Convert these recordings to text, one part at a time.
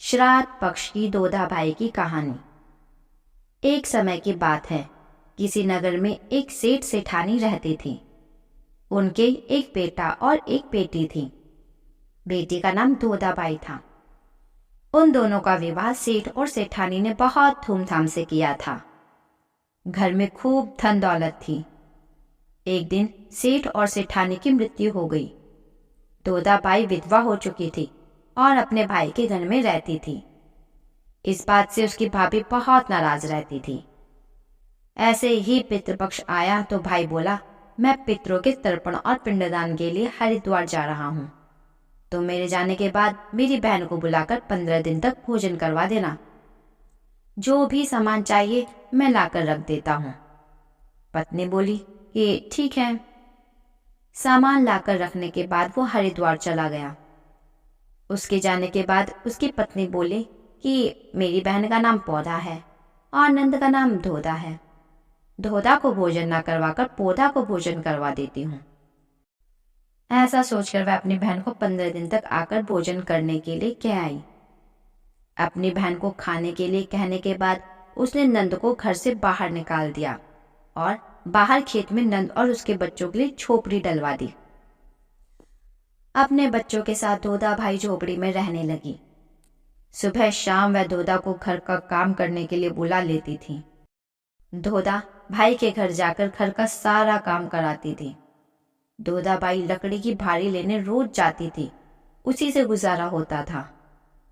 श्राद्ध पक्ष की दोधा भाई की कहानी। एक समय की बात है, किसी नगर में एक सेठ सेठानी रहती थी। उनके एक बेटा और एक बेटी थी। बेटी का नाम दोधाबाई था। उन दोनों का विवाह सेठ और सेठानी ने बहुत धूमधाम से किया था। घर में खूब धन दौलत थी। एक दिन सेठ और सेठानी की मृत्यु हो गई। दोधाबाई विधवा हो चुकी थी और अपने भाई के घर में रहती थी। इस बात से उसकी भाभी बहुत नाराज रहती थी। ऐसे ही पितृपक्ष आया तो भाई बोला, मैं पितरों के तर्पण और पिंडदान के लिए हरिद्वार जा रहा हूँ, तो मेरे जाने के बाद मेरी बहन को बुलाकर 15 दिन तक भोजन करवा देना। जो भी सामान चाहिए मैं लाकर रख देता हूँ। पत्नी बोली कि ठीक है। सामान लाकर रखने के बाद वो हरिद्वार चला गया। उसके जाने के बाद उसकी पत्नी बोली कि मेरी बहन का नाम पौधा है और नंद का नाम धोधा है। धोधा को भोजन न करवाकर पौधा को भोजन करवा देती हूँ। ऐसा सोचकर वह अपनी बहन को 15 दिन तक आकर भोजन करने के लिए कह आई। अपनी बहन को खाने के लिए कहने के बाद उसने नंद को घर से बाहर निकाल दिया और बाहर खेत में नंद और उसके बच्चों के लिए झोपड़ी डलवा दी। अपने बच्चों के साथ धोधा भाई झोपड़ी में रहने लगी। सुबह शाम वह धोधा को घर का काम करने के लिए बुला लेती थी। धोधा भाई के घर जाकर घर का सारा काम कराती थी। धोधाबाई लकड़ी की भारी लेने रोज जाती थी। उसी से गुजारा होता था।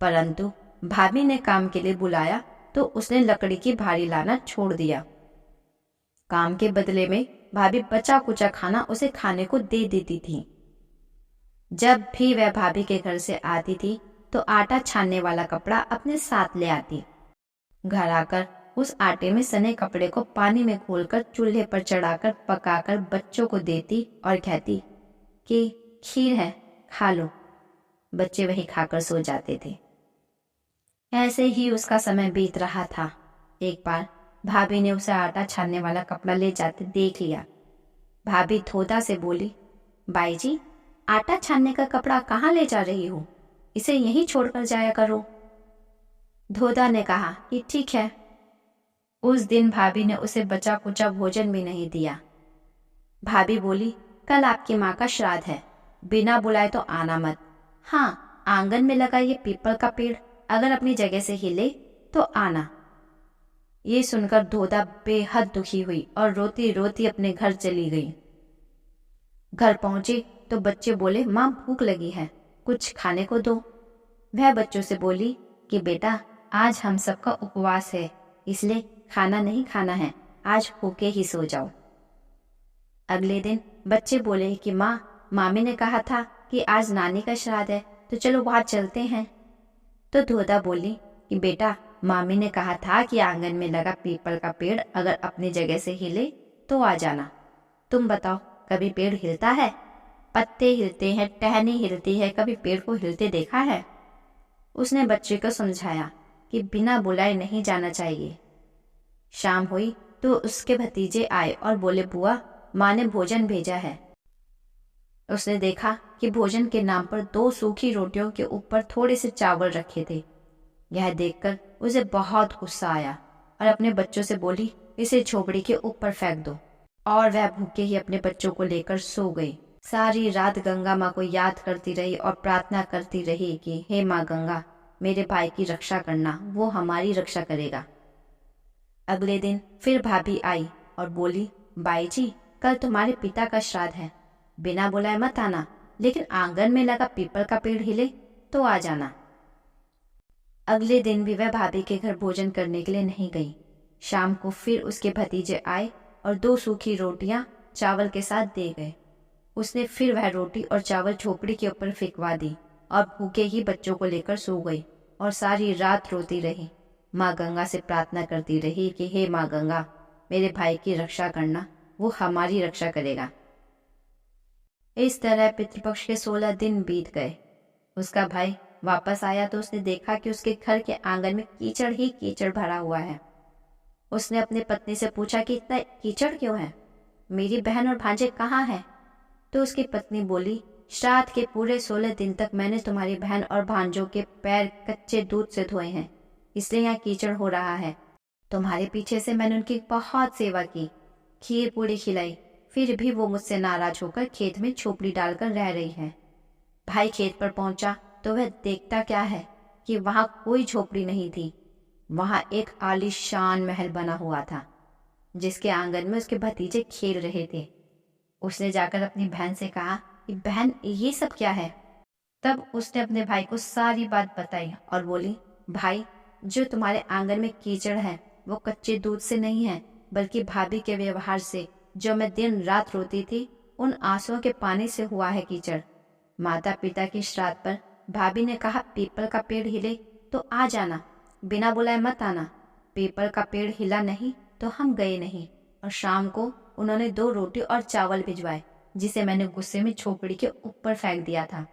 परंतु भाभी ने काम के लिए बुलाया तो उसने लकड़ी की भारी लाना छोड़ दिया। काम के बदले में भाभी बचा कुचा खाना उसे खाने को दे देती थी। जब भी वह भाभी के घर से आती थी तो आटा छानने वाला कपड़ा अपने साथ ले आती। घर आकर उस आटे में सने कपड़े को पानी में घोलकर चूल्हे पर चढ़ाकर पकाकर बच्चों को देती और कहती कि खीर है, खा लो। बच्चे वही खाकर सो जाते थे। ऐसे ही उसका समय बीत रहा था। एक बार भाभी ने उसे आटा छानने वाला कपड़ा ले जाते देख लिया। भाभी धोधा से बोली, बाई जी, आटा छानने का कपड़ा कहाँ ले जा रही हो? इसे यहीं छोड़कर जाया करो। धोधा ने कहा कि ठीक है। उस दिन भाभी ने उसे बचा कुचा भोजन भी नहीं दिया। भाभी बोली, कल आपकी माँ का श्राद्ध है, बिना बुलाए तो आना मत। हाँ, आंगन में लगा ये पीपल का पेड़ अगर अपनी जगह से हिले तो आना। ये सुनकर धोधा बेहद दुखी हुई और रोती रोती अपने घर चली गई। घर पहुंचे तो बच्चे बोले, माँ भूख लगी है, कुछ खाने को दो। वह बच्चों से बोली कि बेटा, आज हम सबका उपवास है, इसलिए खाना नहीं खाना है, आज भूखे ही सो जाओ। अगले दिन बच्चे बोले कि माँ, मामी ने कहा था कि आज नानी का श्राद्ध है, तो चलो वहां चलते हैं। तो धोधा बोली कि बेटा, मामी ने कहा था कि आंगन में लगा पीपल का पेड़ अगर अपनी जगह से हिले तो आ जाना। तुम बताओ, कभी पेड़ हिलता है? पत्ते हिलते हैं, टहनी हिलती है, कभी पेड़ को हिलते देखा है? उसने बच्चे को समझाया कि बिना बुलाए नहीं जाना चाहिए। शाम हुई तो उसके भतीजे आए और बोले, बुआ, माँ ने भोजन भेजा है। उसने देखा कि भोजन के नाम पर 2 सूखी रोटियों के ऊपर थोड़े से चावल रखे थे। यह देखकर उसे बहुत गुस्सा आया और अपने बच्चों से बोली, इसे झोपड़ी के ऊपर फेंक दो। और वह भूखे ही अपने बच्चों को लेकर सो गई। सारी रात गंगा माँ को याद करती रही और प्रार्थना करती रही कि हे माँ गंगा, मेरे भाई की रक्षा करना, वो हमारी रक्षा करेगा। अगले दिन फिर भाभी आई और बोली, बाई जी, कल तुम्हारे पिता का श्राद्ध है, बिना बुलाए मत आना, लेकिन आंगन में लगा पीपल का पेड़ हिले तो आ जाना। अगले दिन भी वह भाभी के घर भोजन करने के लिए नहीं गई। शाम को फिर उसके भतीजे आए और 2 सूखी रोटियां चावल के साथ दे गए। उसने फिर वह रोटी और चावल झोपड़ी के ऊपर फेंकवा दी और भूखे ही बच्चों को लेकर सो गई और सारी रात रोती रही। माँ गंगा से प्रार्थना करती रही कि हे माँ गंगा, मेरे भाई की रक्षा करना, वो हमारी रक्षा करेगा। इस तरह पितृपक्ष के 16 दिन बीत गए। उसका भाई वापस आया तो उसने देखा कि उसके घर के आंगन में कीचड़ ही कीचड़ भरा हुआ है। उसने अपनी पत्नी से पूछा कि इतना कीचड़ क्यों है? मेरी बहन और भांजे कहाँ हैं? तो उसकी पत्नी बोली श्राद्ध के पूरे 16 दिन तक मैंने तुम्हारी बहन और भांजों के पैर कच्चे दूध से धोए हैं, इसलिए यहाँ कीचड़ हो रहा है। तुम्हारे पीछे से मैंने उनकी बहुत सेवा की, खीर पूरी खिलाई, फिर भी वो मुझसे नाराज होकर खेत में झोपड़ी डालकर रह रही है। भाई खेत पर पहुंचा तो वह देखता क्या है कि वहां कोई झोपड़ी नहीं थी। वहां एक आलीशान महल बना हुआ था, जिसके आंगन में उसके भतीजे खेल रहे थे। उसने जाकर अपनी बहन से कहा कि बहन, ये सब क्या है? तब उसने अपने भाई को सारी बात बताई और बोली, भाई, जो तुम्हारे आंगन में कीचड़ है वो कच्चे दूध से नहीं है, बल्कि भाभी के व्यवहार से, जो मैं दिन रात रोती थी, उन आंसुओं के पानी से हुआ है कीचड़। माता पिता के श्राद्ध पर भाभी ने कहा पीपल का पेड़ हिले तो आ जाना, बिना बुलाए मत आना। पीपल का पेड़ हिला नहीं तो हम गए नहीं, और शाम को उन्होंने 2 रोटी और चावल भिजवाए, जिसे मैंने गुस्से में झोपड़ी के ऊपर फेंक दिया था।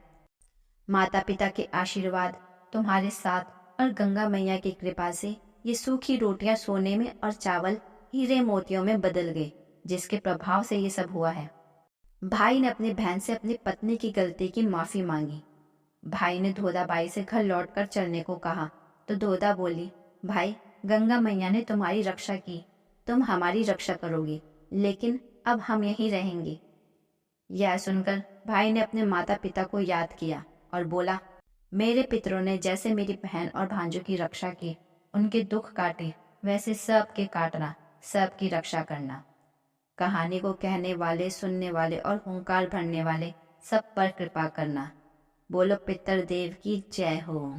माता पिता के आशीर्वाद तुम्हारे साथ और गंगा मैया की कृपा से ये सूखी रोटियां सोने में और चावल हीरे मोतियों में बदल गए, जिसके प्रभाव से ये सब हुआ है। भाई ने अपनी बहन से अपनी पत्नी की गलती की माफी मांगी। भाई ने धोधा बाई से घर लौटकर चलने को कहा तो धोधा बोली, भाई, गंगा मैया ने तुम्हारी रक्षा की, तुम हमारी रक्षा करोगी, लेकिन अब हम यहीं रहेंगे। यह सुनकर भाई ने अपने माता पिता को याद किया और बोला, मेरे पितरों ने जैसे मेरी बहन और भांजों की रक्षा की, उनके दुख काटे, वैसे सबके काटना, सबकी रक्षा करना। कहानी को कहने वाले, सुनने वाले और हुंकार भरने वाले सब पर कृपा करना। बोलो पितर देव की जय हो।